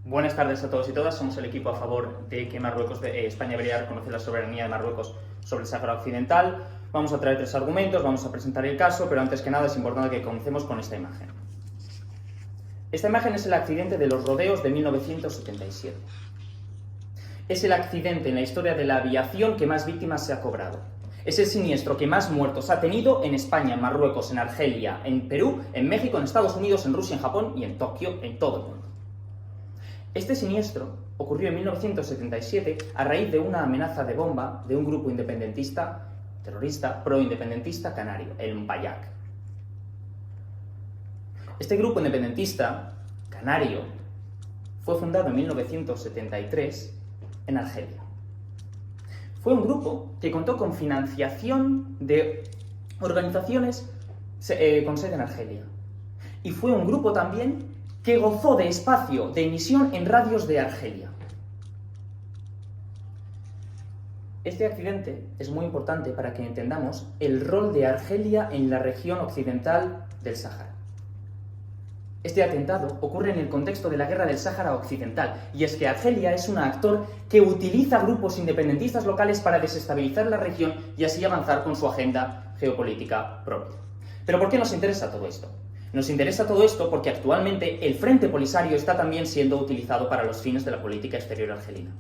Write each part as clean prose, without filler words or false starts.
Buenas tardes a todos y todas. Somos el equipo a favor de que España debería reconocer la soberanía de Marruecos sobre el Sáhara Occidental. Vamos a traer 3 argumentos, vamos a presentar el caso, pero antes que nada es importante que comencemos con esta imagen. Esta imagen es el accidente de los rodeos de 1977. Es el accidente en la historia de la aviación que más víctimas se ha cobrado. Es el siniestro que más muertos ha tenido en España, en Marruecos, en Argelia, en Perú, en México, en Estados Unidos, en Rusia, en Japón y en Tokio, en todo el mundo. Este siniestro ocurrió en 1977 a raíz de una amenaza de bomba de un grupo independentista, terrorista, pro-independentista canario, el Mpayak. Este grupo independentista canario fue fundado en 1973 en Argelia. Fue un grupo que contó con financiación de organizaciones con sede en Argelia. Y fue un grupo también que gozó de espacio de emisión en radios de Argelia. Este accidente es muy importante para que entendamos el rol de Argelia en la región occidental del Sáhara. Este atentado ocurre en el contexto de la Guerra del Sáhara Occidental, y es que Argelia es un actor que utiliza grupos independentistas locales para desestabilizar la región y así avanzar con su agenda geopolítica propia. ¿Pero por qué nos interesa todo esto? Nos interesa todo esto porque actualmente el Frente Polisario está también siendo utilizado para los fines de la política exterior argelina.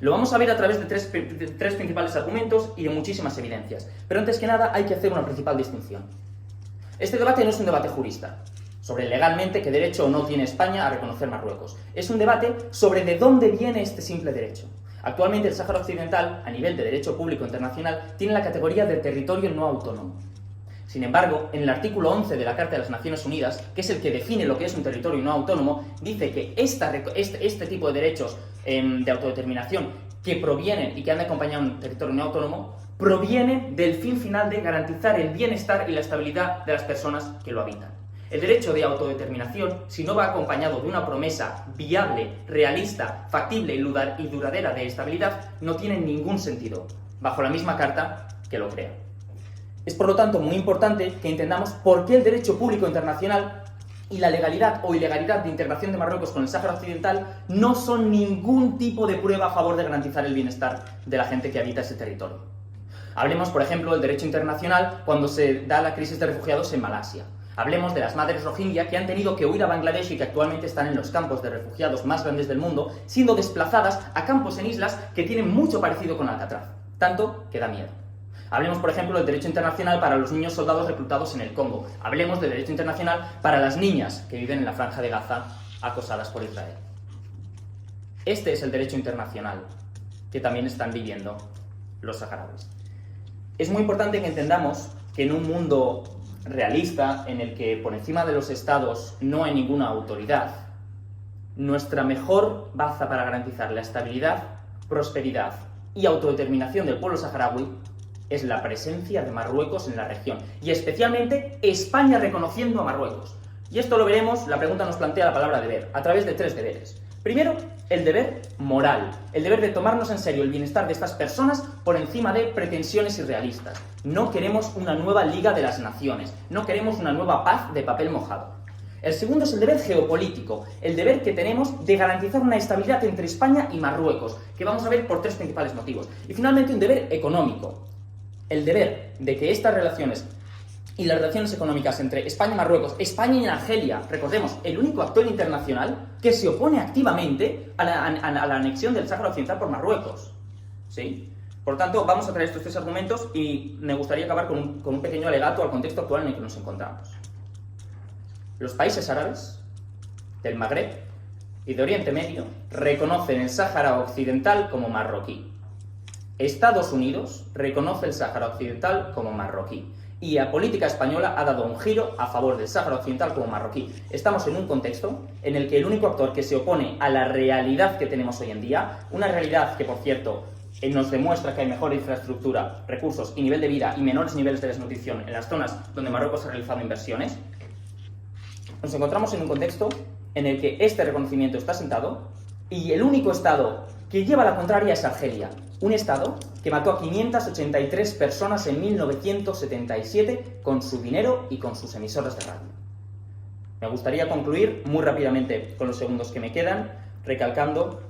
Lo vamos a ver a través de tres principales argumentos y de muchísimas evidencias. Pero antes que nada hay que hacer una principal distinción. Este debate no es un debate jurista sobre legalmente qué derecho o no tiene España a reconocer Marruecos. Es un debate sobre de dónde viene este simple derecho. Actualmente el Sáhara Occidental, a nivel de derecho público internacional, tiene la categoría de territorio no autónomo. Sin embargo, en el artículo 11 de la Carta de las Naciones Unidas, que es el que define lo que es un territorio no autónomo, dice que este tipo de derechos de autodeterminación que provienen y que han de acompañar un territorio no autónomo, provienen del fin final de garantizar el bienestar y la estabilidad de las personas que lo habitan. El derecho de autodeterminación, si no va acompañado de una promesa viable, realista, factible y duradera de estabilidad, no tiene ningún sentido, bajo la misma carta que lo crea. Es por lo tanto muy importante que entendamos por qué el derecho público internacional y la legalidad o ilegalidad de integración de Marruecos con el Sáhara Occidental no son ningún tipo de prueba a favor de garantizar el bienestar de la gente que habita ese territorio. Hablemos, por ejemplo, del derecho internacional cuando se da la crisis de refugiados en Malasia. Hablemos de las madres rohingya que han tenido que huir a Bangladesh y que actualmente están en los campos de refugiados más grandes del mundo, siendo desplazadas a campos en islas que tienen mucho parecido con Alcatraz, tanto que da miedo. Hablemos, por ejemplo, del derecho internacional para los niños soldados reclutados en el Congo. Hablemos del derecho internacional para las niñas que viven en la Franja de Gaza acosadas por Israel. Este es el derecho internacional que también están viviendo los saharauis. Es muy importante que entendamos que en un mundo realista, en el que por encima de los estados no hay ninguna autoridad, nuestra mejor baza para garantizar la estabilidad, prosperidad y autodeterminación del pueblo saharaui es la presencia de Marruecos en la región, y especialmente España reconociendo a Marruecos. Y esto lo veremos, la pregunta nos plantea la palabra deber, a través de 3 deberes. Primero, el deber moral, el deber de tomarnos en serio el bienestar de estas personas por encima de pretensiones irrealistas. No queremos una nueva Liga de las Naciones, no queremos una nueva paz de papel mojado. El segundo es el deber geopolítico, el deber que tenemos de garantizar una estabilidad entre España y Marruecos, que vamos a ver por 3 principales motivos. Y finalmente un deber económico, el deber de que estas relaciones y las relaciones económicas entre España y Marruecos, España y Argelia, recordemos, el único actor internacional que se opone activamente a la anexión del Sáhara Occidental por Marruecos. ¿Sí? Por tanto, vamos a traer estos 3 argumentos y me gustaría acabar con un pequeño alegato al contexto actual en el que nos encontramos. Los países árabes del Magreb y de Oriente Medio reconocen el Sáhara Occidental como marroquí. Estados Unidos reconoce el Sáhara Occidental como marroquí. Y la política española ha dado un giro a favor del Sáhara Occidental como marroquí. Estamos en un contexto en el que el único actor que se opone a la realidad que tenemos hoy en día, una realidad que, por cierto, nos demuestra que hay mejor infraestructura, recursos y nivel de vida y menores niveles de desnutrición en las zonas donde Marruecos ha realizado inversiones, nos encontramos en un contexto en el que este reconocimiento está sentado y el único Estado que lleva la contraria es Argelia, un Estado que mató a 583 personas en 1977 con su dinero y con sus emisoras de radio. Me gustaría concluir muy rápidamente con los segundos que me quedan, recalcando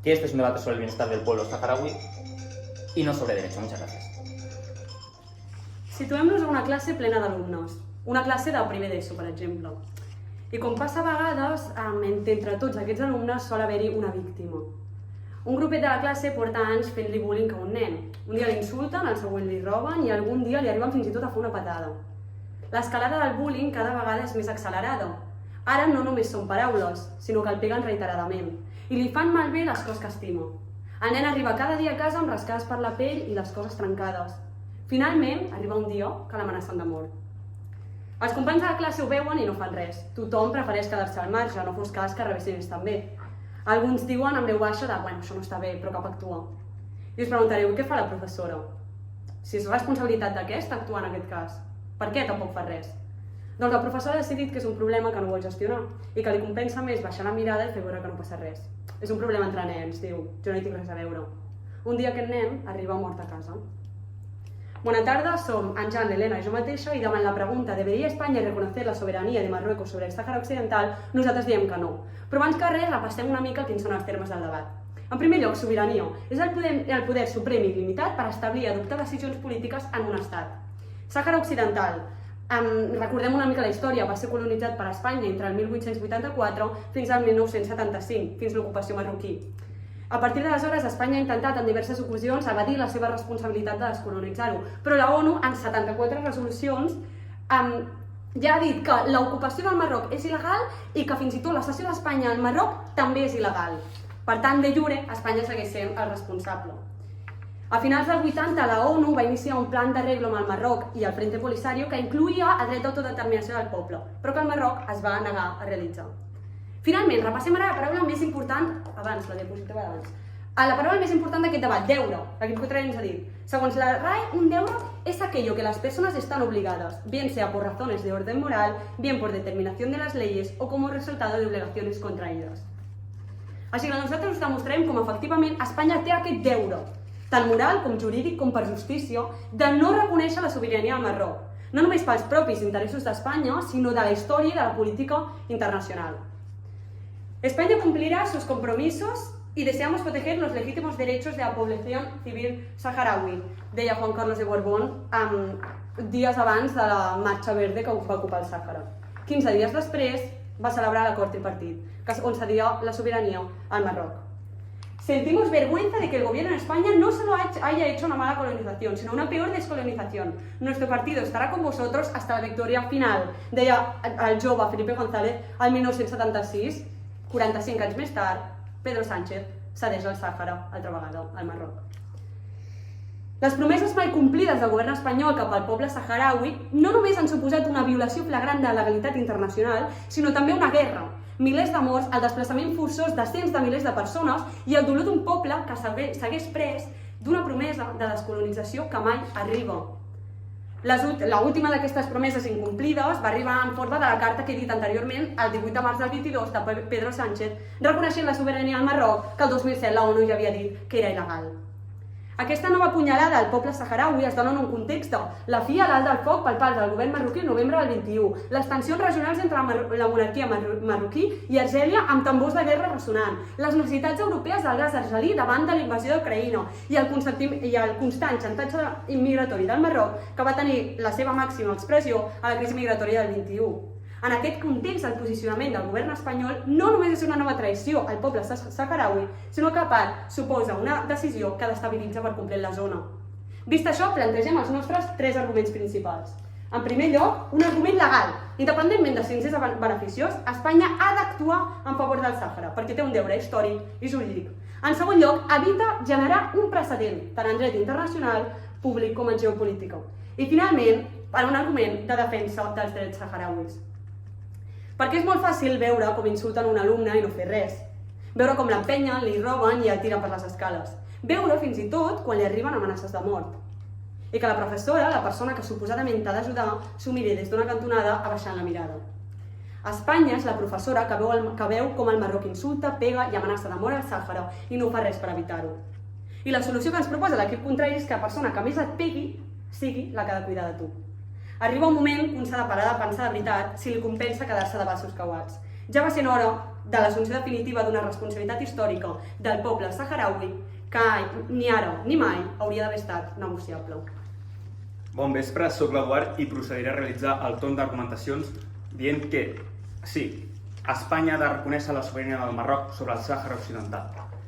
que este es un debate sobre el bienestar del pueblo saharaui i no sobre derecho. Muchas gracias. Situem-nos a una classe plena d'alumnes, una classe de primer d'ESO, per exemple. I com passa a vegades, entre tots aquests alumnes sol haver-hi una víctima. Un grupet de la classe porta anys fent-li bullying a un nen. Un dia l'insulten, el següent li roben i algun dia li arriben fins i tot a fer una patada. L'escalada del bullying cada vegada és més accelerada. Ara no només són paraules, sinó que el peguen reiteradament i li fan malbé les coses que estima. El nen arriba cada dia a casa amb rascades per la pell i les coses trencades. Finalment, arriba un dia que l'amenacen de mort. Els companys de la classe ho veuen i no fan res. Tothom prefereix quedar-se al marge, no fos cas que rebessin ells també. Alguns diuen amb veu baixa de bueno, això no està bé, però cap actua. I us preguntareu, què fa la professora? Si és responsabilitat d'aquesta actuar en aquest cas, per què tampoc fa res? Doncs la professora ha decidit que és un problema que no vol gestionar i que li compensa més baixar la mirada i fer veure que no passa res. És un problema entre nens, diu, jo no hi tinc res a veure. Un dia aquest nen arriba mort a casa. Bona tarda, som Àngel, Elena i jo mateixa i davant la pregunta ¿debería España reconocer la soberanía de Marruecos sobre el Sàhara Occidental? Nosaltres diem que no. Però abans que res repassem una mica quins són els termes del debat. En primer lloc, sobirania és el poder suprem i il·limitat per establir i adoptar decisions polítiques en un estat. Sàhara Occidental. Recordem una mica la història, va ser colonitzat per Espanya entre el 1884 fins al 1975, fins l'ocupació marroquí. A partir d'aleshores, Espanya ha intentat en diverses ocasions evadir la seva responsabilitat de descolonitzar-ho, però la ONU, en 74 resolucions, ja ha dit que l'ocupació del Marroc és il·legal i que fins i tot la cessió d'Espanya al Marroc també és il·legal. Per tant, de jure, Espanya segueix sent el responsable. A finals del 80, la ONU va iniciar un plan d'arreglo amb el Marroc i el Frente Polisario que incluïa el dret d'autodeterminació del poble, però que el Marroc es va negar a realitzar. Finalment, repassem ara la paraula més important, abans, la diapositiva d'abans, la paraula més important d'aquest debat, deure, la que ens ha dit. Segons la RAE, un deure es aquello que las personas están obligadas, bien sea por razones de orden moral, bien por determinación de las leyes o como resultado de obligaciones contraídas. Així que nosaltres us demostrarem com efectivament Espanya té aquest deure, tant moral com jurídic com per justícia, de no reconèixer la sobirania al Marroc, no només pels propis interessos d'Espanya, sinó de la història i de la política internacional. España cumplirá sus compromisos y deseamos proteger los legítimos derechos de la población civil saharaui, deia Juan Carlos de Borbón dies abans de la marxa verde que va ocupar el Sàhara. 15 dies després va celebrar l'acord tripartit, que concedia la sobirania al Marroc. Sentimos vergüenza de que el gobierno de España no solo haya hecho una mala colonización, sino una peor descolonización. Nuestro partido estará con vosotros hasta la victoria final, deia el jove Felipe González al 1976. 45 anys més tard, Pedro Sánchez cedeix el Sàhara altra vegada al Marroc. Les promeses mal complides del govern espanyol cap al poble saharaui no només han suposat una violació flagrant de la legalitat internacional, sinó també una guerra, milers de morts, el desplaçament forçós de cents de milers de persones i el dolor d'un poble que s'hagués pres d'una promesa de descolonització que mai arriba. L'última d'aquestes promeses incomplides va arribar en forma de la carta que he dit anteriorment, el 18 de març del 22, de Pedro Sánchez, reconeixent la sobirania al Marroc, que el 2007 la ONU ja havia dit que era il·legal. Aquesta nova punyalada al poble saharaui es dona en un context, la fi a l'alt del foc per part del govern marroquí el novembre del 21, les tensions regionals entre la monarquia marroquí i Argèlia amb tambors de guerra ressonant, les necessitats europees del gas argelí davant de la invasió d'Ucraïna i el constant xantatge immigratori del Marroc que va tenir la seva màxima expressió a la crisi migratòria del 21. En aquest context, el posicionament del govern espanyol no només és una nova traïció al poble saharaui, sinó que a part suposa una decisió que destabilitza per complet la zona. Vist això, plantegem els nostres 3 arguments principals. En primer lloc, un argument legal. Independentment de si ens és beneficiós, Espanya ha d'actuar en favor del Sàhara, perquè té un deure històric i jurídic. En segon lloc, evita generar un precedent, tant en dret internacional, públic com en geopolítica. I finalment, per un argument de defensa dels drets saharauis. Perquè és molt fàcil veure com insulten un alumne i no fer res. Veure com l'empenyen, li roben i el tiren per les escales. Veure fins i tot quan li arriben amenaces de mort. I que la professora, la persona que suposadament t'ha d'ajudar, s'ho miri des d'una cantonada abaixant la mirada. Espanya és la professora que veu com el Marroc insulta, pega i amenaça de mort al Sàhara i no fa res per evitar-ho. I la solució que ens proposa l'equip contrari és que la persona que més et pegui sigui la que ha de cuidar de tu. Arriba un moment que un s'ha de parar de pensar de veritat si li compensa quedar-se de braços creuats. Ja va sent hora de l'assumpció definitiva d'una responsabilitat històrica del poble saharaui que ni ara ni mai hauria d'haver estat negociable. Bon vespre, soc l'Eduard i procediré a realitzar el torn d'argumentacions dient que, sí, Espanya ha de reconèixer la sobirania del Marroc sobre el Sàhara Occidental.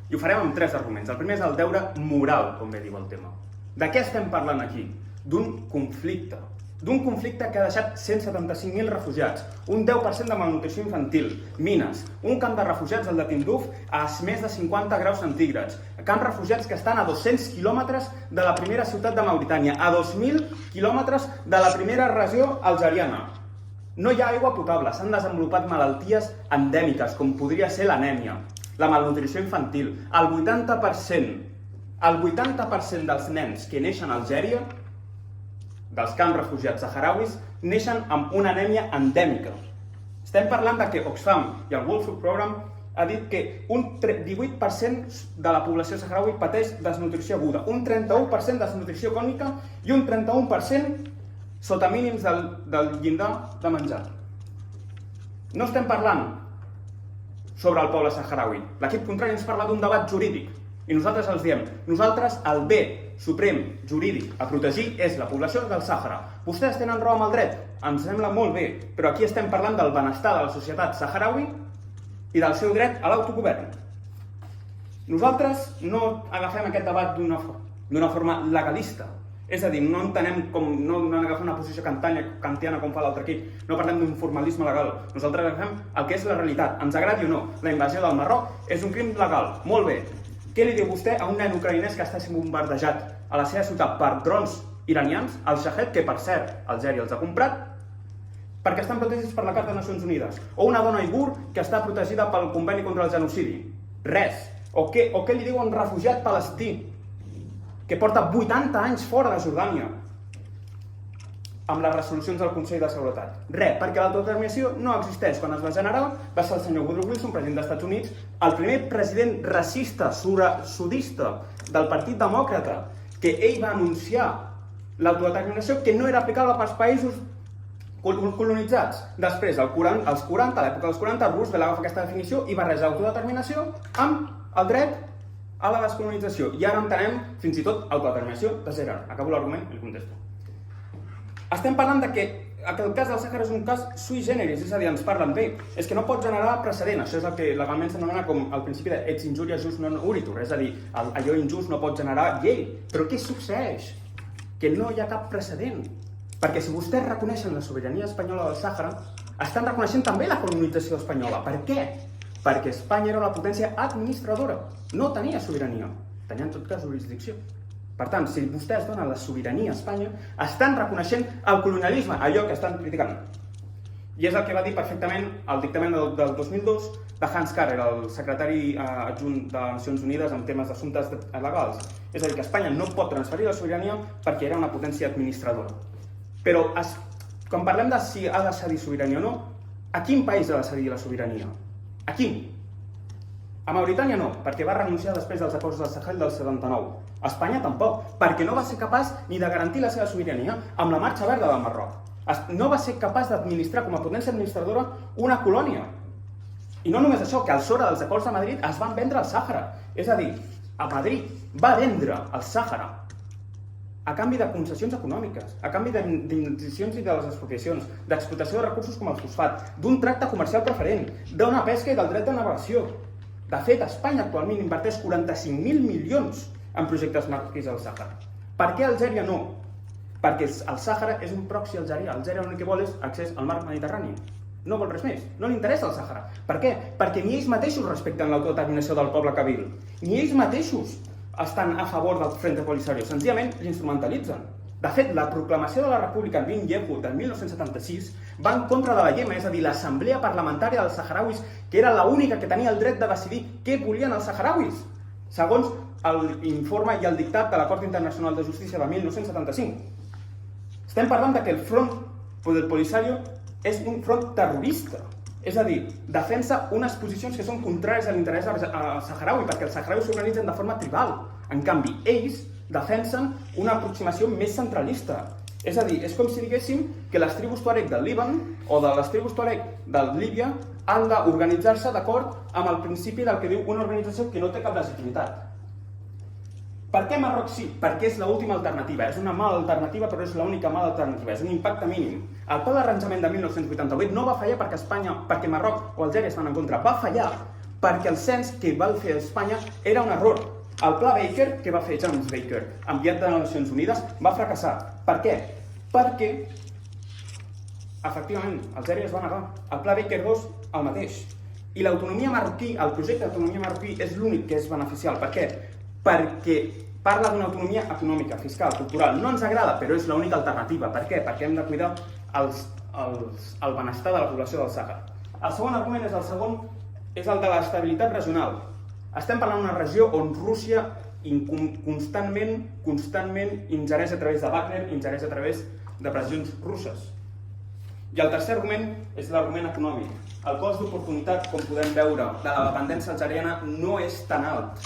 I ho farem amb 3 arguments. El primer és el deure moral, com bé diu el tema. De què estem parlant aquí? D'un conflicte. D'un conflicte que ha deixat 175.000 refugiats, un 10% de malnutrició infantil, mines, un camp de refugiats al de Tinduf a més de 50 graus centígrads, camps refugiats que estan a 200 quilòmetres de la primera ciutat de Mauritània, a 2.000 quilòmetres de la primera regió algeriana. No hi ha aigua potable, s'han desenvolupat malalties endèmiques, com podria ser l'anèmia, la malnutrició infantil. El 80% dels nens que neixen a Algèria, dels camps refugiats saharauis, neixen amb una anèmia endèmica. Estem parlant de que Oxfam i el World Food Program ha dit que un 18% de la població saharaui pateix desnutrició aguda, un 31% de desnutrició crònica i un 31% sota mínims del llindar de menjar. No estem parlant sobre el poble saharaui. L'equip contrari ens parla d'un debat jurídic. I nosaltres els diem, nosaltres el bé suprem jurídic a protegir és la població del Sàhara. Vostès tenen raó amb el dret, ens sembla molt bé, però aquí estem parlant del benestar de la societat saharaui i del seu dret a l'autogovern. Nosaltres no agafem aquest debat d'una forma legalista. És a dir, no entenem com, no agafem una posició kantiana com fa l'altre equip, no parlem d'un formalisme legal. Nosaltres agafem el que és la realitat, ens agradi o no. La invasió del Marroc és un crim legal, molt bé. Què li diu vostè a un nen ucraïnès que està sent bombardejat a la seva ciutat per drons iranians, el Shahed, que per cert, Algèria els ha comprat, perquè estan protegits per la Carta de Nacions Unides, o una dona uigur que està protegida pel conveni contra el genocidi? Res. O què li diu a un refugiat palestí que porta 80 anys fora de Jordània amb les resolucions del Consell de Seguretat? Res, perquè l'autodeterminació no existeix. Quan es va generar va ser el senyor Woodrow Wilson, president dels Estats Units, el primer president racista, sudista del Partit Demòcrata, que ell va anunciar l'autodeterminació que no era aplicable pels països colonitzats. Després, als 40, a l'època dels 40, Roosevelt agafa aquesta definició i barreja l'autodeterminació amb el dret a la descolonització. I ara entenem fins i tot autodeterminació de zero. Acabo l'argument i li contesto. Estem parlant de que el cas del Sàhara és un cas sui generis, és a dir, ens parlen bé. És que no pot generar precedent. Això és el que legalment s'anomena com el principi de ex injuria jus non uritur, és a dir, allò injust no pot generar llei. Però què succeeix? Que no hi ha cap precedent. Perquè si vostès reconeixen la sobirania espanyola del Sàhara, estan reconeixent també la colonització espanyola. Per què? Perquè Espanya era una potència administradora, no tenia sobirania, tenia en tot cas jurisdicció. Per tant, si vostès donen la sobirania a Espanya, estan reconeixent el colonialisme, allò que estan criticant. I és el que va dir perfectament el dictamen del 2002 de Hans Carrer, el secretari adjunt de Nacions Unides en temes d'assumptes legals. És a dir, que Espanya no pot transferir la sobirania perquè era una potència administradora. Però quan parlem de si ha de cedir sobirania o no, a quin país ha de cedir la sobirania? A quin? A Mauritània no, perquè va renunciar després dels acords del Sahel del 79. A Espanya tampoc, perquè no va ser capaç ni de garantir la seva sobirania amb la marxa verda del Marroc. No va ser capaç d'administrar com a potència administradora una colònia. I no només això, que al sobre dels acords de Madrid es van vendre el Sàhara. És a dir, a Madrid va vendre el Sàhara a canvi de concessions econòmiques, a canvi d'indemnitzacions i de les expropiacions, d'explotació de recursos com el fosfat, d'un tracte comercial preferent, d'una pesca i del dret de navegació. De fet, Espanya actualment inverteix 45.000 milions en projectes marroquins al Sàhara. Per què Algèria no? Perquè el Sàhara és un proxy algerià. Algèria l'únic que vol és accés al mar Mediterrani. No vol res més. No li interessa el Sàhara. Per què? Perquè ni ells mateixos respecten l'autodeterminació del poble kabil. Ni ells mateixos estan a favor del Frente Polisario. Senzillament l'instrumentalitzen. De fet, la proclamació de la República Bin Yehud del 1976 va en contra de la Yema, és a dir, l'assemblea parlamentària dels saharauis, que era l'única que tenia el dret de decidir què volien els saharauis, segons l'informe i el dictat de la Cort Internacional de Justícia de 1975. Estem parlant que el Front del Polisario és un front terrorista, és a dir, defensa unes posicions que són contràries a l'interès saharaui, perquè els saharauis s'organitzen de forma tribal. En canvi, ells defensen una aproximació més centralista. És a dir, és com si diguéssim que les tribus tuareg del Líban o de les tribus tuareg de Líbia han d'organitzar-se d'acord amb el principi del que diu una organització que no té cap legitimitat. Per què Marroc sí? Perquè és l'última alternativa. És una mala alternativa, però és l'única mala alternativa. És un impacte mínim. El pla d'arranjament de 1988 no va fallar perquè Marroc o Algèria estan en contra. Va fallar perquè el cens que va fer Espanya era un error. El pla Baker, que va fer James Baker, enviat de les Nacions Unides, va fracassar. Per què? Perquè, efectivament, Algèria es va negar. El pla Baker 2, el mateix. I l'autonomia marroquí, el projecte d'autonomia marroquí, és l'únic que és beneficial. Per què? Perquè parla d'una autonomia econòmica, fiscal, cultural. No ens agrada, però és l'única alternativa. Per què? Perquè hem de cuidar el benestar de la població del Sàhara. El segon argument és el de l'estabilitat regional. Estem parlant d'una regió on Rússia constantment ingereix a través de Wagner, ingereix a través de pressions russes. I el tercer argument és l'argument econòmic. El cost d'oportunitat, com podem veure, de la dependència algeriana no és tan alt.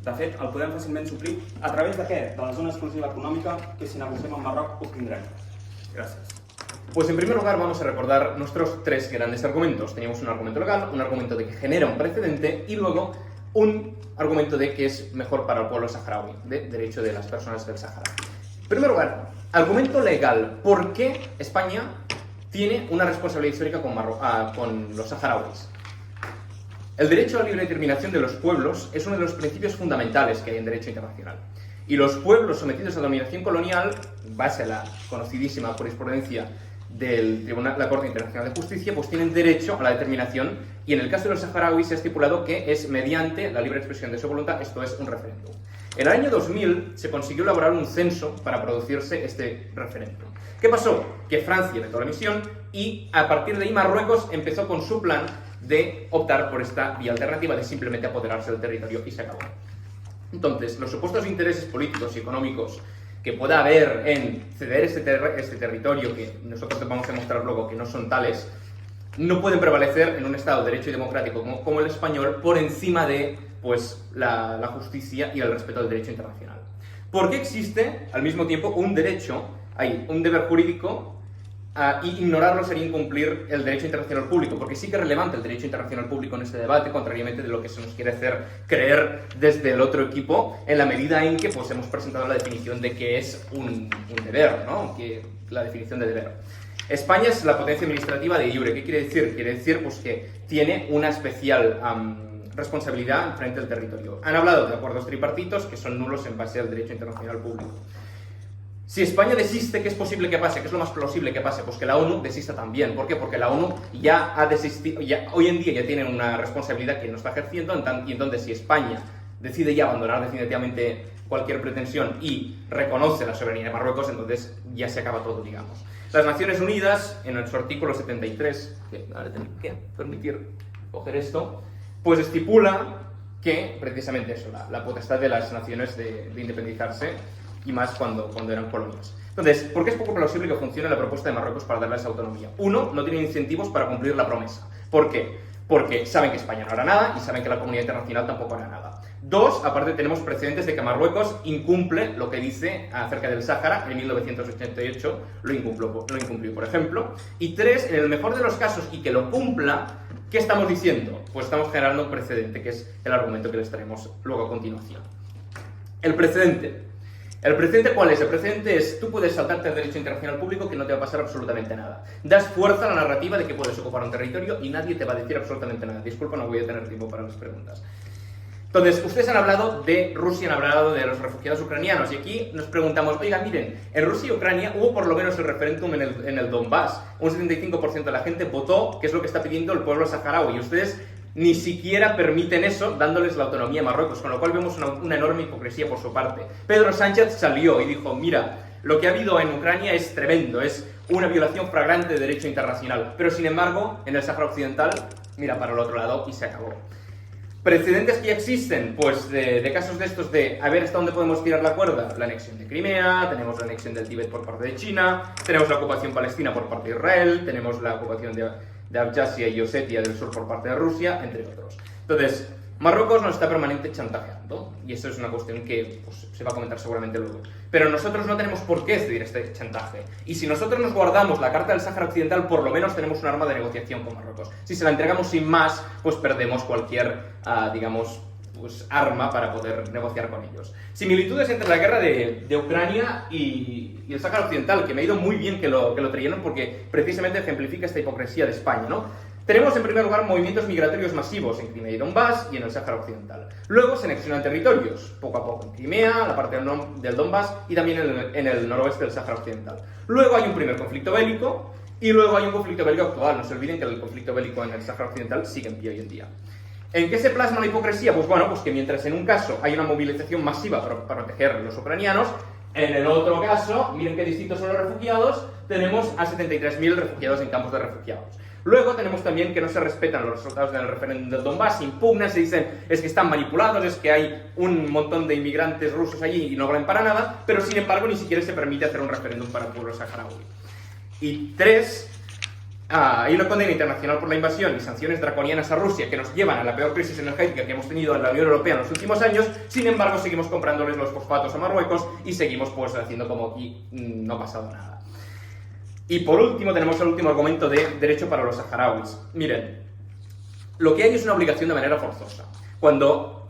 De fet, el podem fàcilment suplir a través de què? De la zona exclusiva econòmica que si negociem amb Marroc obtindrem. Gràcies. Pues en primer lugar vamos a recordar nuestros tres grandes argumentos. Teníamos un argumento legal, un argumento de que genera un precedente y luego un argumento de que es mejor para el pueblo saharaui, de derecho de las personas del Sahara. En primer lugar, argumento legal. ¿Por qué España tiene una responsabilidad histórica con los saharauis? El derecho a la libre determinación de los pueblos es uno de los principios fundamentales que hay en derecho internacional. Y los pueblos sometidos a dominación colonial, en base a la conocidísima jurisprudencia del Tribunal, la Corte Internacional de Justicia, pues tienen derecho a la determinación, y en el caso de los saharauis se ha estipulado que es mediante la libre expresión de su voluntad, esto es un referéndum. En el año 2000 se consiguió elaborar un censo para producirse este referéndum. ¿Qué pasó? Que Francia vetó la misión y a partir de ahí Marruecos empezó con su plan de optar por esta vía alternativa de simplemente apoderarse del territorio y se acabó. Entonces, los supuestos intereses políticos y económicos que pueda haber en ceder este territorio, que nosotros vamos a demostrar luego que no son tales, no pueden prevalecer en un Estado de derecho y democrático como el español por encima de la justicia y el respeto del derecho internacional. ¿Por qué existe al mismo tiempo un deber jurídico y ignorarlo sería incumplir el derecho internacional público? Porque sí que es relevante el derecho internacional público en este debate, contrariamente de lo que se nos quiere hacer creer desde el otro equipo, en la medida en que hemos presentado la definición de que es un deber, ¿no? La definición de deber. España es la potencia administrativa de iure. ¿Qué quiere decir? Quiere decir que tiene una especial responsabilidad frente al territorio. Han hablado de acuerdos tripartitos que son nulos en base al derecho internacional público. Si España desiste, ¿qué es posible que pase? ¿Qué es lo más plausible que pase? Pues que la ONU desista también. ¿Por qué? Porque la ONU ya ha desistido, hoy en día ya tiene una responsabilidad que no está ejerciendo, y entonces si España decide ya abandonar definitivamente cualquier pretensión y reconoce la soberanía de Marruecos, entonces ya se acaba todo, digamos. Las Naciones Unidas, en su artículo 73, que ahora tengo que permitir coger esto, pues estipula que precisamente eso, la potestad de las naciones de independizarse, y más cuando eran colonias. Entonces, ¿por qué es poco plausible que funcione la propuesta de Marruecos para darles autonomía? Uno, no tienen incentivos para cumplir la promesa. ¿Por qué? Porque saben que España no hará nada y saben que la comunidad internacional tampoco hará nada. Dos, aparte tenemos precedentes de que Marruecos incumple lo que dice acerca del Sáhara. En 1988 lo incumplió, por ejemplo. Y tres, en el mejor de los casos, y que lo cumpla, ¿qué estamos diciendo? Pues estamos generando un precedente, que es el argumento que les traemos luego a continuación. El precedente. ¿El precedente cuál es? El precedente es, tú puedes saltarte al derecho internacional público que no te va a pasar absolutamente nada. Das fuerza a la narrativa de que puedes ocupar un territorio y nadie te va a decir absolutamente nada. Disculpa, no voy a tener tiempo para las preguntas. Entonces, ustedes han hablado de Rusia, han hablado de los refugiados ucranianos, y aquí nos preguntamos, oiga, miren, en Rusia y Ucrania hubo por lo menos el referéndum en el Donbass. Un 75% de la gente votó, que es lo que está pidiendo el pueblo saharaui, y ustedes ni siquiera permiten eso, dándoles la autonomía a Marruecos, con lo cual vemos una enorme hipocresía por su parte. Pedro Sánchez salió y dijo, mira, lo que ha habido en Ucrania es tremendo, es una violación flagrante de derecho internacional, pero sin embargo, en el Sáhara Occidental, mira para el otro lado y se acabó. ¿Precedentes que ya existen? Pues de casos de estos de a ver hasta dónde podemos tirar la cuerda. La anexión de Crimea, tenemos la anexión del Tíbet por parte de China, tenemos la ocupación palestina por parte de Israel, tenemos la ocupación de Abjasia y Osetia del sur por parte de Rusia, entre otros. Entonces, Marruecos nos está permanentemente chantajeando, y eso es una cuestión que pues, se va a comentar seguramente luego. Pero nosotros no tenemos por qué ceder este chantaje. Y si nosotros nos guardamos la Carta del Sáhara Occidental, por lo menos tenemos un arma de negociación con Marruecos. Si se la entregamos sin más, pues perdemos cualquier, digamos, pues, arma para poder negociar con ellos. Similitudes entre la guerra de Ucrania y el Sáhara Occidental, que me ha ido muy bien que lo trajeron porque precisamente ejemplifica esta hipocresía de España, ¿no? Tenemos en primer lugar movimientos migratorios masivos en Crimea y Donbass y en el Sáhara Occidental. Luego se anexionan territorios, poco a poco en Crimea, la parte del Donbass y también en el noroeste del Sáhara Occidental. Luego hay un primer conflicto bélico y luego hay un conflicto bélico actual. No se olviden que el conflicto bélico en el Sáhara Occidental sigue en pie hoy en día. ¿En qué se plasma la hipocresía? Pues bueno, pues que mientras en un caso hay una movilización masiva para proteger a los ucranianos, en el otro caso, miren qué distintos son los refugiados, tenemos a 73.000 refugiados en campos de refugiados. Luego tenemos también que no se respetan los resultados del referéndum del Donbass, se impugnan, se dicen es que están manipulados, es que hay un montón de inmigrantes rusos allí y no valen para nada, pero sin embargo ni siquiera se permite hacer un referéndum para el pueblo saharaui. Y 3, hay una condena internacional por la invasión y sanciones draconianas a Rusia que nos llevan a la peor crisis energética que hemos tenido en la Unión Europea en los últimos años. Sin embargo, seguimos comprándoles los fosfatos a Marruecos y seguimos pues haciendo como aquí no ha pasado nada. Y por último, tenemos el último argumento de derecho para los saharauis. Miren, lo que hay es una obligación de manera forzosa. Cuando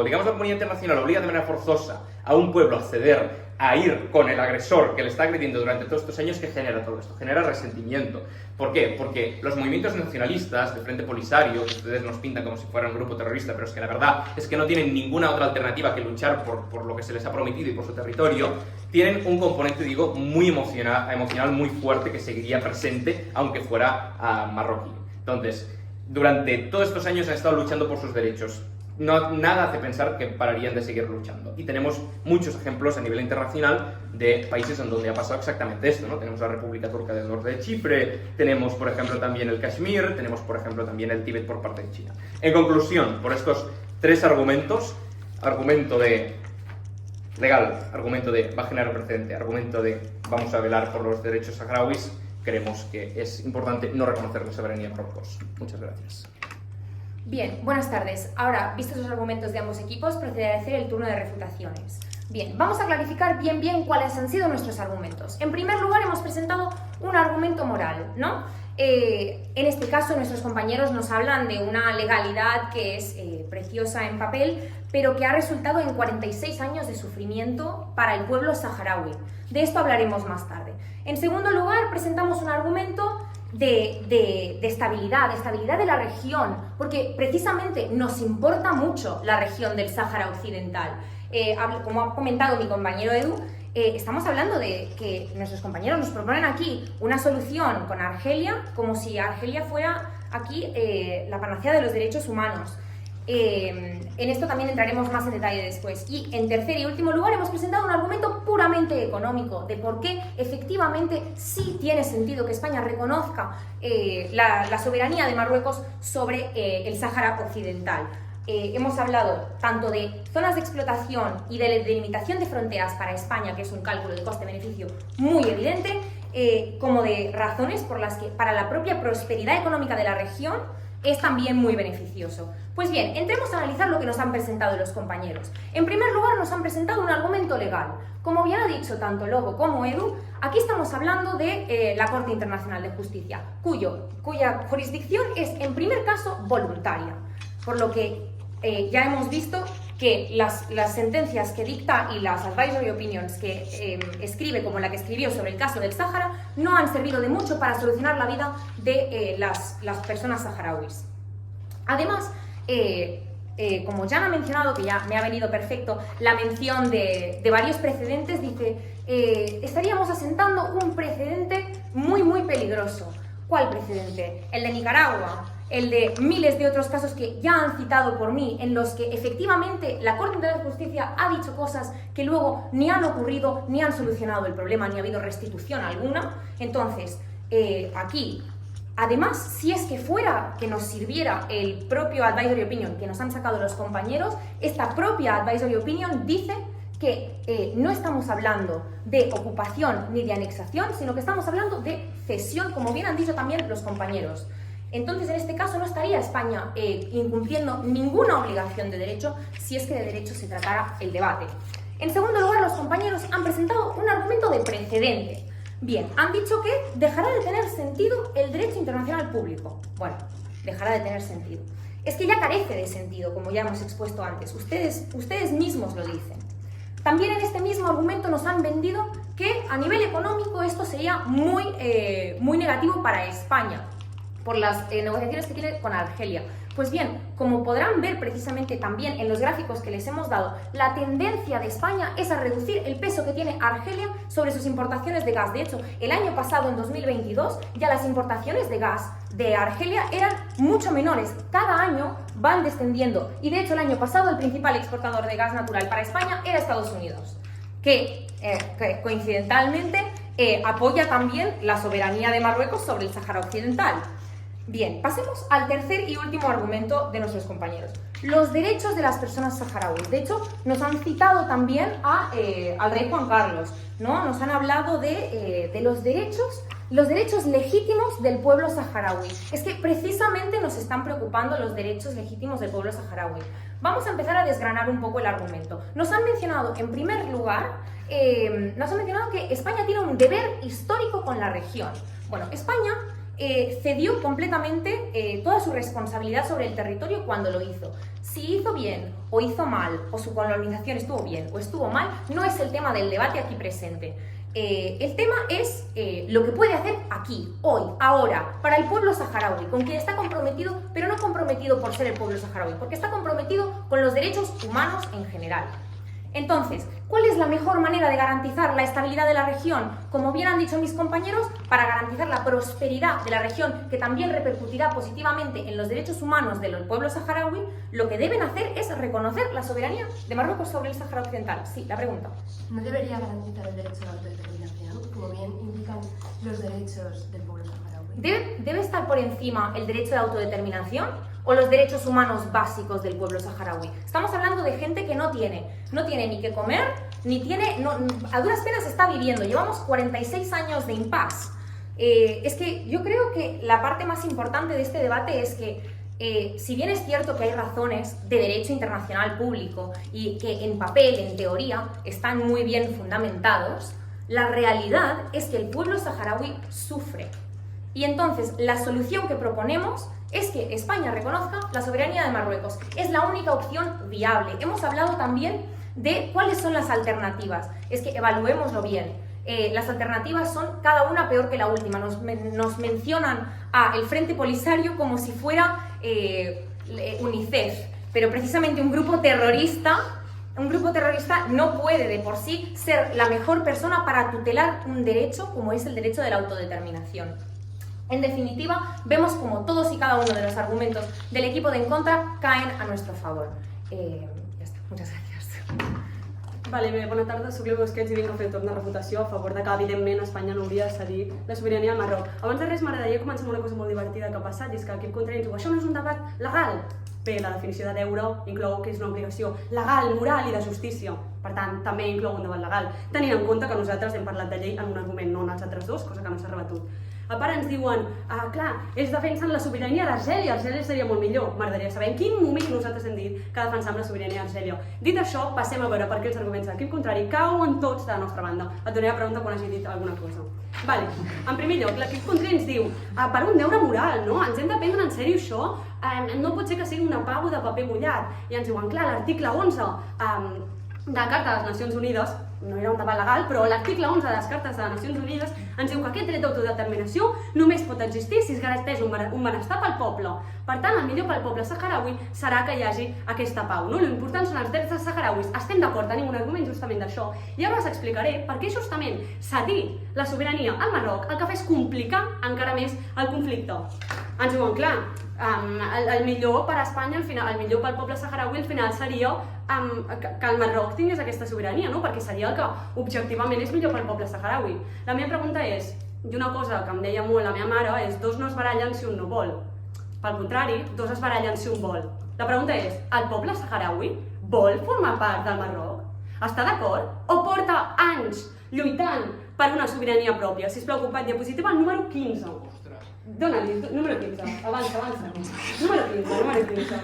digamos, la comunidad internacional obliga de manera forzosa a un pueblo a ceder, a ir con el agresor que le está agrediendo durante todos estos años, ¿qué genera todo esto? Genera resentimiento. ¿Por qué? Porque los movimientos nacionalistas de Frente Polisario, que ustedes nos pintan como si fuera un grupo terrorista, pero es que la verdad es que no tienen ninguna otra alternativa que luchar por lo que se les ha prometido y por su territorio, tienen un componente, digo, muy emocional muy fuerte que seguiría presente aunque fuera marroquí. Entonces, durante todos estos años han estado luchando por sus derechos. Nada hace pensar que pararían de seguir luchando. Y tenemos muchos ejemplos a nivel internacional de países en donde ha pasado exactamente esto, ¿no? Tenemos la República Turca del Norte de Chipre, tenemos, por ejemplo, también el Kashmir, tenemos, por ejemplo, también el Tíbet por parte de China. En conclusión, por estos 3 argumentos, argumento de legal, argumento de va a generar precedente, argumento de vamos a velar por los derechos saharauis, creemos que es importante no reconocer la soberanía de Marruecos. Muchas gracias. Bien, buenas tardes. Ahora, vistos los argumentos de ambos equipos, procederé a hacer el turno de refutaciones. Bien, vamos a clarificar bien cuáles han sido nuestros argumentos. En primer lugar, hemos presentado un argumento moral, ¿no? En este caso, nuestros compañeros nos hablan de una legalidad que es preciosa en papel, pero que ha resultado en 46 años de sufrimiento para el pueblo saharaui. De esto hablaremos más tarde. En segundo lugar, presentamos un argumento de estabilidad de la región, porque precisamente nos importa mucho la región del Sáhara Occidental. Como ha comentado mi compañero Edu, estamos hablando de que nuestros compañeros nos proponen aquí una solución con Argelia, como si Argelia fuera aquí la panacea de los derechos humanos. En esto también entraremos más en detalle después. Y en tercer y último lugar hemos presentado un argumento puramente económico de por qué efectivamente sí tiene sentido que España reconozca la soberanía de Marruecos sobre el Sáhara Occidental. Hemos hablado tanto de zonas de explotación y de delimitación de fronteras para España, que es un cálculo de coste-beneficio muy evidente, como de razones por las que para la propia prosperidad económica de la región es también muy beneficioso. Pues bien, entremos a analizar lo que nos han presentado los compañeros. En primer lugar, nos han presentado un argumento legal. Como bien ha dicho tanto Lobo como Edu, aquí estamos hablando de la Corte Internacional de Justicia, cuya jurisdicción es, en primer caso, voluntaria. Por lo que ya hemos visto que las sentencias que dicta y las advisory opinions que escribe, como la que escribió sobre el caso del Sáhara, no han servido de mucho para solucionar la vida de las personas saharauis. Además, como ya han mencionado, que ya me ha venido perfecto la mención de varios precedentes, dice, estaríamos asentando un precedente muy peligroso. ¿Cuál precedente? El de Nicaragua, el de miles de otros casos que ya han citado por mí, en los que efectivamente la Corte Internacional de Justicia ha dicho cosas que luego ni han ocurrido, ni han solucionado el problema, ni ha habido restitución alguna. Entonces, aquí, además, si es que fuera que nos sirviera el propio advisory opinion que nos han sacado los compañeros, esta propia advisory opinion dice que no estamos hablando de ocupación ni de anexación, sino que estamos hablando de cesión, como bien han dicho también los compañeros. Entonces, en este caso, no estaría España incumpliendo ninguna obligación de derecho si es que de derecho se tratara el debate. En segundo lugar, los compañeros han presentado un argumento de precedente. Bien, han dicho que dejará de tener sentido el derecho internacional público. Bueno, dejará de tener sentido. Es que ya carece de sentido, como ya hemos expuesto antes. Ustedes mismos lo dicen. También en este mismo argumento nos han vendido que a nivel económico esto sería muy negativo para España por las negociaciones que tiene con Argelia. Pues bien, como podrán ver precisamente también en los gráficos que les hemos dado, la tendencia de España es a reducir el peso que tiene Argelia sobre sus importaciones de gas. De hecho, el año pasado, en 2022, ya las importaciones de gas de Argelia eran mucho menores. Cada año van descendiendo. Y de hecho, el año pasado el principal exportador de gas natural para España era Estados Unidos, que coincidentalmente apoya también la soberanía de Marruecos sobre el Sáhara Occidental. Bien, pasemos al tercer y último argumento de nuestros compañeros. Los derechos de las personas saharauis. De hecho, nos han citado también al rey Juan Carlos, ¿no? Nos han hablado de los derechos legítimos del pueblo saharaui. Es que precisamente nos están preocupando los derechos legítimos del pueblo saharaui. Vamos a empezar a desgranar un poco el argumento. Nos han mencionado, en primer lugar, que España tiene un deber histórico con la región. Bueno, España cedió completamente toda su responsabilidad sobre el territorio cuando lo hizo. Si hizo bien o hizo mal, o su colonización estuvo bien o estuvo mal, no es el tema del debate aquí presente. El tema es lo que puede hacer aquí, hoy, ahora, para el pueblo saharaui, con quien está comprometido, pero no comprometido por ser el pueblo saharaui, porque está comprometido con los derechos humanos en general. Entonces, ¿cuál es la mejor manera de garantizar la estabilidad de la región? Como bien han dicho mis compañeros, para garantizar la prosperidad de la región, que también repercutirá positivamente en los derechos humanos del pueblo saharaui, lo que deben hacer es reconocer la soberanía de Marruecos sobre el Sáhara Occidental. Sí, la pregunta. ¿No debería garantizar el derecho a la autodeterminación, como bien indican los derechos del pueblo saharaui? ¿Debe estar por encima el derecho de autodeterminación o los derechos humanos básicos del pueblo saharaui? Estamos hablando de gente que no tiene ni que comer, a duras penas está viviendo. Llevamos 46 años de impasse. Es que yo creo que la parte más importante de este debate es que si bien es cierto que hay razones de derecho internacional público y que en papel, en teoría, están muy bien fundamentados, la realidad es que el pueblo saharaui sufre. Y entonces la solución que proponemos es que España reconozca la soberanía de Marruecos. Es la única opción viable. Hemos hablado también de cuáles son las alternativas. Es que evaluémoslo bien. Las alternativas son cada una peor que la última. Nos mencionan el Frente Polisario como si fuera UNICEF, pero precisamente un grupo terrorista no puede de por sí ser la mejor persona para tutelar un derecho como es el derecho de la autodeterminación. En definitiva, vemos como todos y cada uno de los argumentos del equipo de En Contra caen a nuestro favor. Ja està, muchas gracias. Vale, bé, bona tarda, soc Leo Busquets i vinc a fer torn de refutació a favor de que, evidentment, Espanya no hauria de cedir la sobirania al Marroc. Abans de res, m'agradaria començar amb una cosa molt divertida que ha passat, i és que l'equip contrari ens diu això no és un debat legal. Bé, la definició de deure inclou que és una obligació legal, moral i de justícia. Per tant, també inclou un debat legal, tenint en compte que nosaltres hem parlat de llei en un argument, no en els altres dos, cosa que no s'ha rebatut. A part ens diuen, clar, ells defensen la sobirania d'Argèlia, Argèlia seria molt millor. M'agradaria saber en quin moment nosaltres hem dit que defensam la sobirania d'Argèlia. Dit això, passem a veure per què els arguments de l'equip contrari cauen tots de la nostra banda. Et donaré la pregunta quan hagi dit alguna cosa. Vale. En primer lloc, l'equip contrari ens diu, per un deure moral, no? Ens hem de prendre en sèrio això? No pot ser que sigui una pau de paper mullat. I ens diuen, clar, l'article 11 de la Carta de les Nacions Unides, no era un debat legal, però l'article 11 de les Cartes de les Nacions Unides ens diu que aquest dret d'autodeterminació només pot existir si es garanteix un benestar pel poble. Per tant, el millor pel poble saharaui serà que hi hagi aquesta pau. L'important són els drets dels saharauis. Estem d'acord, tenim un argument justament d'això. I ara us explicaré per què justament cedir la sobirania al Marroc el que fa és complicar encara més el conflicte. Ens diuen, clar, el millor per a Espanya, el millor pel poble saharaui, al final seria que el Marroc tingués aquesta sobirania, no? Perquè seria el que objectivament és millor pel poble saharaui. La meva pregunta és, i una cosa que em deia molt la meva mare, és dos no es barallen si un no vol. Pel contrari, dos es barallen si un vol. La pregunta és, el poble saharaui vol formar part del Marroc? Està d'acord? O porta anys lluitant per una sobirania pròpia? Sisplau, company, diapositiva número 15. Dóna-li, número 15, avança. Número 15.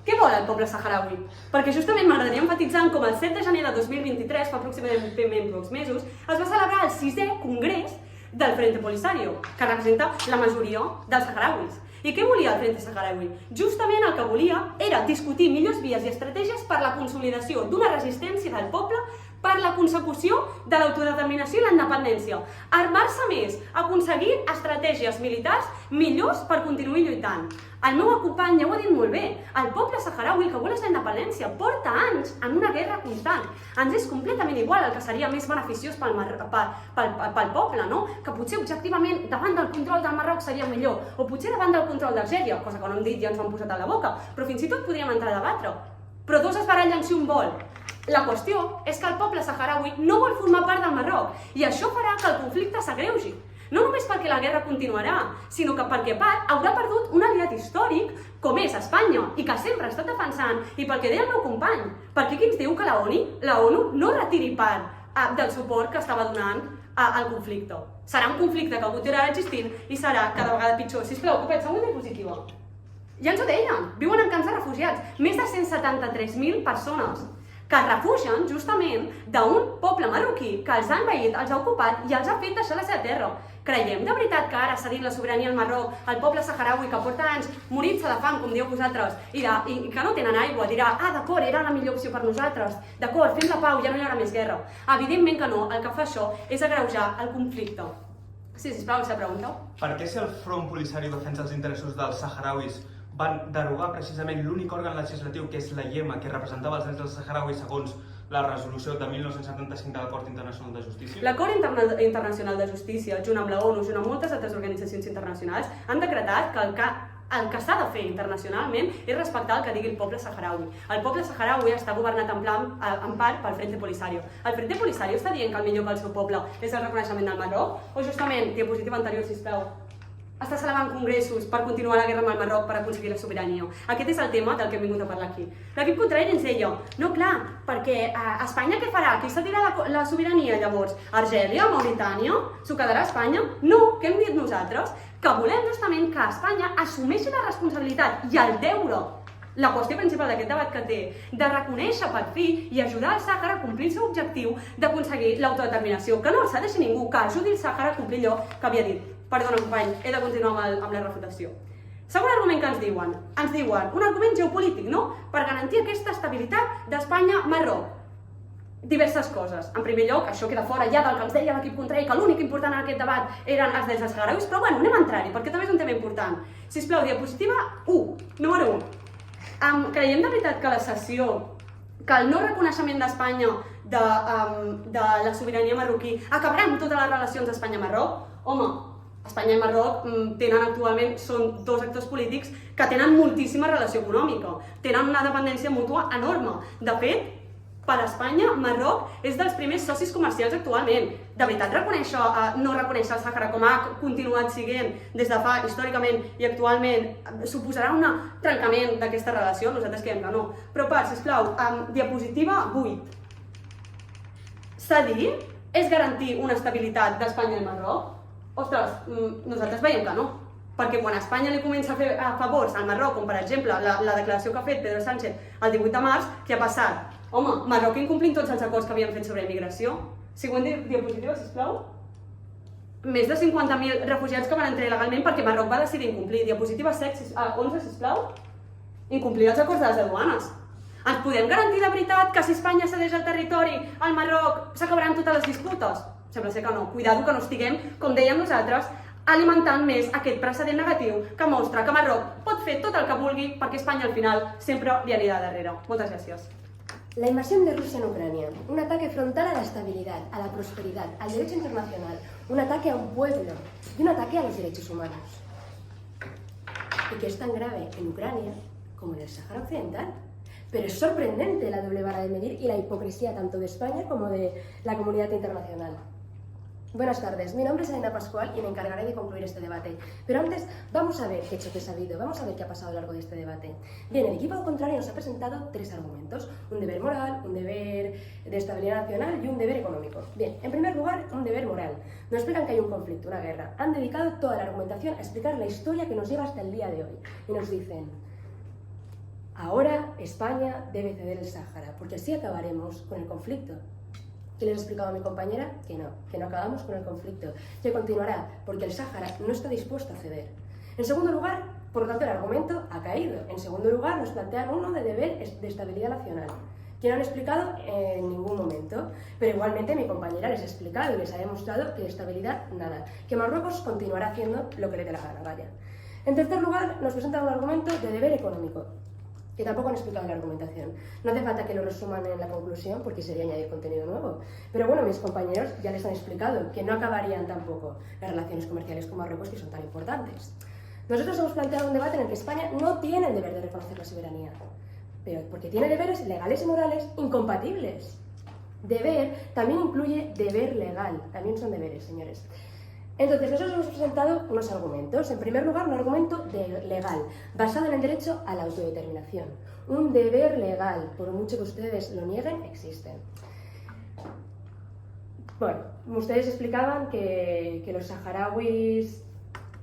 Què vol el poble saharaui? Perquè justament m'agradaria enfatitzar com el 7 de gener de 2023, fa aproximadament pocs mesos, es va celebrar el 6è congrés del Frente Polisario, que representa la majoria dels saharauis. I què volia el Frente Saharaui? Justament el que volia era discutir millors vies i estratègies per la consolidació d'una resistència del poble per la consecució de l'autodeterminació i la independència, armar-se més, aconseguir estratègies militars millors per continuar lluitant. El meu company ja ho ha dit molt bé, el poble saharaui que vol és la independència, porta anys en una guerra constant. Ens és completament igual el que seria més beneficiós pel poble, no? Que potser objectivament davant del control del Marroc seria millor, o potser davant del control d'Algèria, cosa que no hem dit i ja ens ho han posat a la boca, però fins i tot podríem entrar a debatre. Però dos es barallen si un vol. La qüestió és que el poble saharaui no vol formar part del Marroc i això farà que el conflicte s'agreugi. No només perquè la guerra continuarà, sinó que perquè part haurà perdut un aliat històric com és Espanya i que sempre ha estat defensant, i pel que deia el meu company, perquè qui ens diu que la ONU no retiri part del suport que estava donant al conflicte. Serà un conflicte que continuarà existint i serà cada vegada pitjor. Sisplau, Copet, següent diapositiva. Ja ens ho deien, viuen en camps de refugiats, més de 173.000 persones que es refugien justament d'un poble marroquí que els ha envaït, els ha ocupat i els ha fet deixar la seva terra. Creiem de veritat que ara cedint la sobirania al Marroc, al poble saharaui que porta anys morint-se de fam, com dieu vosaltres, i que no tenen aigua, dirà, d'acord, era la millor opció per nosaltres, d'acord, fem la pau, ja no hi haurà més guerra. Evidentment que no, el que fa això és agreujar el conflicte. Sí, sisplau, la pregunta. Per què si el Front Polisario defensa els interessos dels saharauis van derogar precisament l'únic òrgan legislatiu que és la IEMA, que representava els drets dels saharauis segons la resolució de 1975 de la Cort Internacional de Justícia? La Cort Internacional de Justícia, junt amb la ONU, junt amb moltes altres organitzacions internacionals, han decretat que el que s'ha de fer internacionalment és respectar el que digui el poble saharaui. El poble saharaui està governat en part pel Frente Polisario. El Frente Polisario està dient que el millor pel seu poble és el reconeixement del Marroc? O justament, diapositiva anterior, sisplau, està celebrant congressos per continuar la guerra amb el Marroc per aconseguir la sobirania. Aquest és el tema del que hem vingut a parlar aquí. L'equip contrari ens deia, no clar, perquè Espanya què farà? Qui cedirà la sobirania llavors? Argèlia? Mauritània? S'ho quedarà Espanya? No, què hem dit nosaltres? Que volem justament que Espanya assumeixi la responsabilitat i el deure, la qüestió principal d'aquest debat que té, de reconèixer per fi i ajudar el Sàhara a complir el seu objectiu d'aconseguir l'autodeterminació, que no el cedeixi ningú, que ajudi el Sàhara a complir allò que havia dit. Perdona, company, he de continuar amb la refutació. Segon argument que ens diuen un argument geopolític, no? Per garantir aquesta estabilitat d'Espanya-Marroc. Diverses coses. En primer lloc, això queda fora ja del que ens deia l'equip contrari, que l'únic important en aquest debat eren els drets dels saharauis, però bueno, anem a entrar-hi, perquè també és un tema important. Sisplau, diapositiva 1, número 1. Creiem de veritat que la cessió, que el no reconeixement d'Espanya de la sobirania marroquí acabarà amb totes les relacions d'Espanya-Marroc? Home, Espanya i Marroc són dos actors polítics que tenen moltíssima relació econòmica, tenen una dependència mútua enorme. De fet, per Espanya, Marroc és dels primers socis comercials actualment. De veritat, no reconèixer el Sàhara com ha continuat sent des de fa històricament i actualment suposarà un trencament d'aquesta relació? Nosaltres creiem que no. Però sisplau, diapositiva 8. Cedir és garantir una estabilitat d'Espanya i el Marroc? Ostres, nosaltres veiem que no, perquè quan Espanya li comença a fer favors al Marroc, com per exemple la declaració que ha fet Pedro Sánchez el 18 de març, què ha passat? Home, Marroc incomplint tots els acords que havien fet sobre immigració. Següent diapositiva, sisplau. Més de 50.000 refugiats que van entrar il·legalment perquè Marroc va decidir incomplir. Diapositiva 11, sisplau. Incomplir els acords de les aduanes. Ens podem garantir de veritat que si Espanya cedeix el territori al Marroc s'acabaran totes les disputes? Sembla ser que no. Cuidado que no estiguem, com dèiem nosaltres, alimentant més aquest precedent negatiu que mostra que Marroc pot fer tot el que vulgui perquè Espanya al final sempre li anirà darrere. Moltes gràcies. La invasión de Rusia en Ucrania, un ataque frontal a la estabilidad, a la prosperidad, al derecho internacional, un ataque a un pueblo y un ataque a los derechos humanos. Y que es tan grave en Ucrania como en el Sáhara Occidental. Pero es sorprendente la doble vara de medir y la hipocresía tanto de España como de la comunidad internacional. Buenas tardes, mi nombre es Elena Pascual y me encargaré de concluir este debate. Pero antes, vamos a ver qué choques ha habido, vamos a ver qué ha pasado a lo largo de este debate. Bien, el equipo contrario nos ha presentado 3 argumentos: un deber moral, un deber de estabilidad nacional y un deber económico. Bien, en primer lugar, un deber moral. Nos explican que hay un conflicto, una guerra. Han dedicado toda la argumentación a explicar la historia que nos lleva hasta el día de hoy. Y nos dicen: ahora España debe ceder el Sáhara, porque así acabaremos con el conflicto. ¿Qué les he explicado a mi compañera? Que no acabamos con el conflicto, que continuará, porque el Sáhara no está dispuesto a ceder. En segundo lugar, por lo tanto, el argumento ha caído. En segundo lugar, nos plantean uno de deber de estabilidad nacional, que no han explicado en ningún momento, pero igualmente mi compañera les ha explicado y les ha demostrado que de estabilidad nada, que Marruecos continuará haciendo lo que le dé la gana, vaya. En tercer lugar, nos presentan un argumento de deber económico, que tampoco han explicado en la argumentación. No hace falta que lo resuman en la conclusión, porque sería añadir contenido nuevo. Pero bueno, mis compañeros ya les han explicado que no acabarían tampoco las relaciones comerciales con Marruecos, que son tan importantes. Nosotros hemos planteado un debate en el que España no tiene el deber de reconocer la soberanía, pero porque tiene deberes legales y morales incompatibles. Deber también incluye deber legal, también son deberes, señores. Entonces, nosotros hemos presentado unos argumentos. En primer lugar, un argumento legal, basado en el derecho a la autodeterminación. Un deber legal, por mucho que ustedes lo nieguen, existe. Bueno, ustedes explicaban que los saharauis,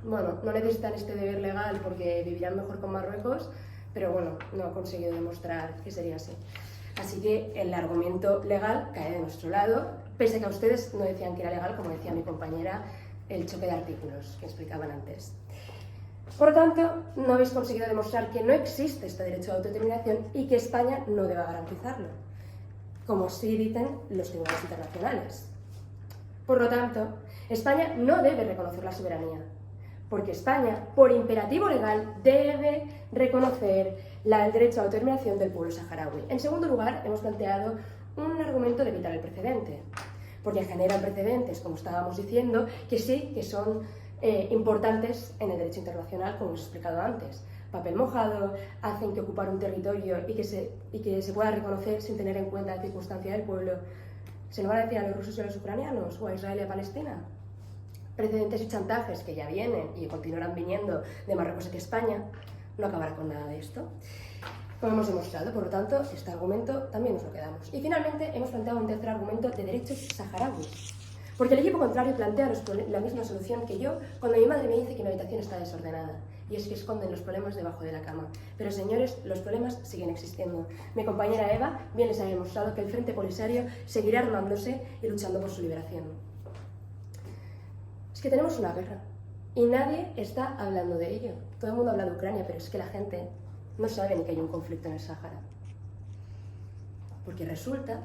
bueno, no necesitan este deber legal porque vivirán mejor con Marruecos, pero bueno, no ha conseguido demostrar que sería así. Así que el argumento legal cae de nuestro lado, pese a que a ustedes no decían que era legal, como decía mi compañera, el choque de artículos que explicaban antes. Por lo tanto, no habéis conseguido demostrar que no existe este derecho de autodeterminación y que España no deba garantizarlo, como sí dicen los tribunales internacionales. Por lo tanto, España no debe reconocer la soberanía, porque España, por imperativo legal, debe reconocer el derecho a la autodeterminación del pueblo saharaui. En segundo lugar, hemos planteado un argumento de evitar el precedente, porque generan precedentes, como estábamos diciendo, que sí que son importantes en el derecho internacional, como hemos explicado antes. Papel mojado, hacen que ocupar un territorio y que se pueda reconocer sin tener en cuenta la circunstancia del pueblo. ¿Se lo van a decir a los rusos y a los ucranianos, o a Israel y a Palestina? Precedentes y chantajes que ya vienen y continuarán viniendo de Marruecos hacia España, no acabará con nada de esto. Como hemos demostrado, por lo tanto, este argumento también nos lo quedamos. Y finalmente hemos planteado un tercer argumento de derechos saharauis, porque el equipo contrario plantea la misma solución que yo cuando mi madre me dice que mi habitación está desordenada, y es que esconden los problemas debajo de la cama. Pero señores, los problemas siguen existiendo. Mi compañera Eva bien les ha demostrado que el Frente Polisario seguirá armándose y luchando por su liberación. Es que tenemos una guerra y nadie está hablando de ello. Todo el mundo habla de Ucrania, pero es que la gente no sabe ni que hay un conflicto en el Sáhara. Porque resulta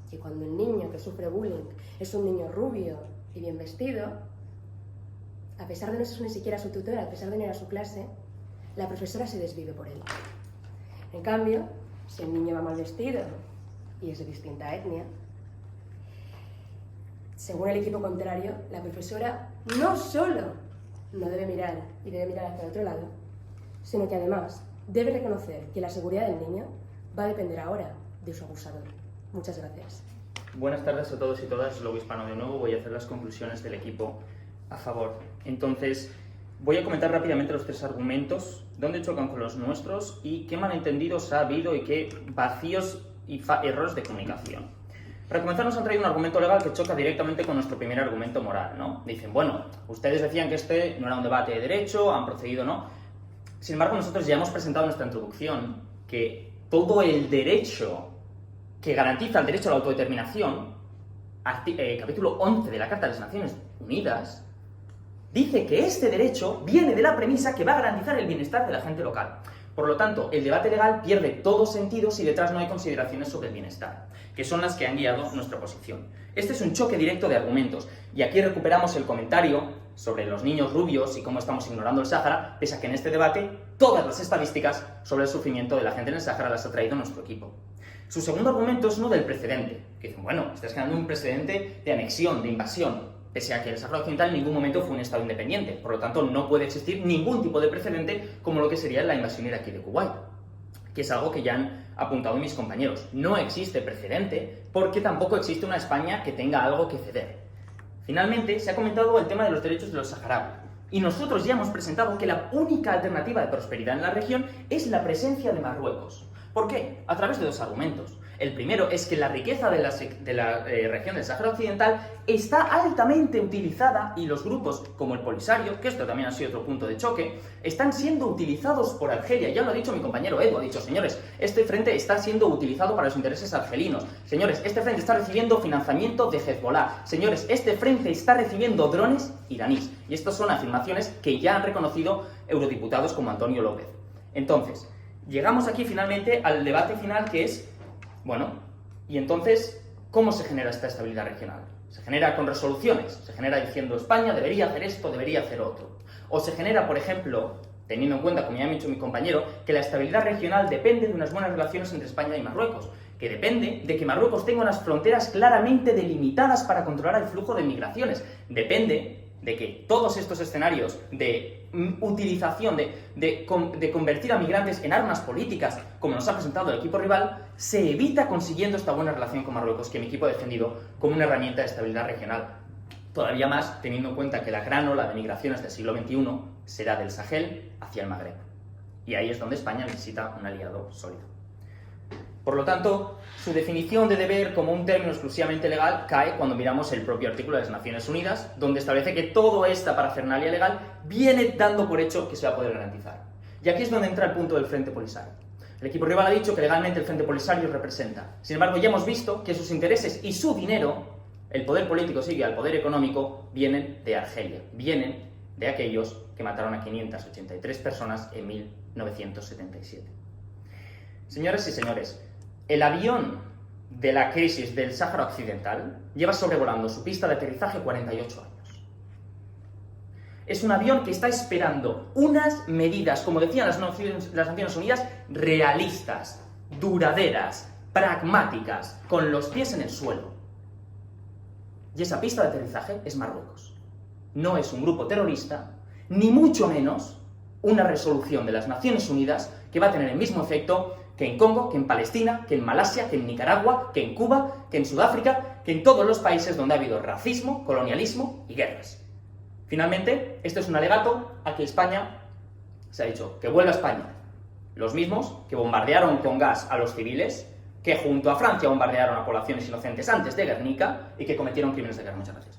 que cuando el niño que sufre bullying es un niño rubio y bien vestido, a pesar de no ser ni siquiera su tutora, a pesar de no ir a su clase, la profesora se desvive por él. En cambio, si el niño va mal vestido y es de distinta etnia, según el equipo contrario, la profesora no solo no debe mirar y debe mirar hacia el otro lado, sino que además debe reconocer que la seguridad del niño va a depender ahora de su abusador. Muchas gracias. Buenas tardes a todos y todas, Lobo Hispano de nuevo. Voy a hacer las conclusiones del equipo a favor. Entonces, voy a comentar rápidamente los 3 argumentos, dónde chocan con los nuestros y qué malentendidos ha habido y qué vacíos y errores de comunicación. Para comenzar, nos han traído un argumento legal que choca directamente con nuestro primer argumento moral, ¿no? Dicen, bueno, ustedes decían que este no era un debate de derecho, han procedido, ¿no? Sin embargo, nosotros ya hemos presentado en nuestra introducción que todo el derecho que garantiza el derecho a la autodeterminación, capítulo 11 de la Carta de las Naciones Unidas, dice que este derecho viene de la premisa que va a garantizar el bienestar de la gente local. Por lo tanto, el debate legal pierde todo sentido si detrás no hay consideraciones sobre el bienestar, que son las que han guiado nuestra posición. Este es un choque directo de argumentos, y aquí recuperamos el comentario sobre los niños rubios y cómo estamos ignorando el Sáhara, pese a que en este debate todas las estadísticas sobre el sufrimiento de la gente en el Sáhara las ha traído nuestro equipo. Su segundo argumento es uno del precedente, que dicen, bueno, estás generando un precedente de anexión, de invasión, pese a que el Sáhara Occidental en ningún momento fue un Estado independiente, por lo tanto no puede existir ningún tipo de precedente como lo que sería la invasión iraquí de Kuwait, que es algo que ya han apuntado mis compañeros. No existe precedente porque tampoco existe una España que tenga algo que ceder. Finalmente, se ha comentado el tema de los derechos de los saharauis. Y nosotros ya hemos presentado que la única alternativa de prosperidad en la región es la presencia de Marruecos. ¿Por qué? A través de dos argumentos. El primero es que la riqueza de la región del Sáhara Occidental está altamente utilizada y los grupos como el Polisario, que esto también ha sido otro punto de choque, están siendo utilizados por Argelia. Ya lo ha dicho mi compañero Edu, ha dicho, señores, este frente está siendo utilizado para los intereses argelinos. Señores, este frente está recibiendo financiamiento de Hezbollah. Señores, este frente está recibiendo drones iraníes. Y estas son afirmaciones que ya han reconocido eurodiputados como Antonio López. Entonces, llegamos aquí finalmente al debate final que es, bueno, y entonces, ¿cómo se genera esta estabilidad regional? ¿Se genera con resoluciones? ¿Se genera diciendo España debería hacer esto, debería hacer otro? ¿O se genera, por ejemplo, teniendo en cuenta, como ya ha dicho mi compañero, que la estabilidad regional depende de unas buenas relaciones entre España y Marruecos? Que depende de que Marruecos tenga unas fronteras claramente delimitadas para controlar el flujo de migraciones. Depende de que todos estos escenarios de utilización, de convertir a migrantes en armas políticas, como nos ha presentado el equipo rival, se evita consiguiendo esta buena relación con Marruecos, que mi equipo ha defendido como una herramienta de estabilidad regional. Todavía más teniendo en cuenta que la gran ola de migraciones del siglo XXI será del Sahel hacia el Magreb. Y ahí es donde España necesita un aliado sólido. Por lo tanto, su definición de deber como un término exclusivamente legal cae cuando miramos el propio artículo de las Naciones Unidas, donde establece que toda esta parafernalia legal viene dando por hecho que se va a poder garantizar. Y aquí es donde entra el punto del Frente Polisario. El equipo rival ha dicho que legalmente el Frente Polisario representa. Sin embargo, ya hemos visto que sus intereses y su dinero, el poder político sigue al poder económico, vienen de Argelia, vienen de aquellos que mataron a 583 personas en 1977. Señoras y señores, el avión de la crisis del Sáhara Occidental lleva sobrevolando su pista de aterrizaje 48 años. Es un avión que está esperando unas medidas, como decían las Naciones Unidas, realistas, duraderas, pragmáticas, con los pies en el suelo. Y esa pista de aterrizaje es Marruecos. No es un grupo terrorista, ni mucho menos una resolución de las Naciones Unidas que va a tener el mismo efecto que en Congo, que en Palestina, que en Malasia, que en Nicaragua, que en Cuba, que en Sudáfrica, que en todos los países donde ha habido racismo, colonialismo y guerras. Finalmente, esto es un alegato a que España, se ha dicho, que vuelva a España los mismos que bombardearon con gas a los civiles, que junto a Francia bombardearon a poblaciones inocentes antes de Guernica y que cometieron crímenes de guerra. Muchas gracias.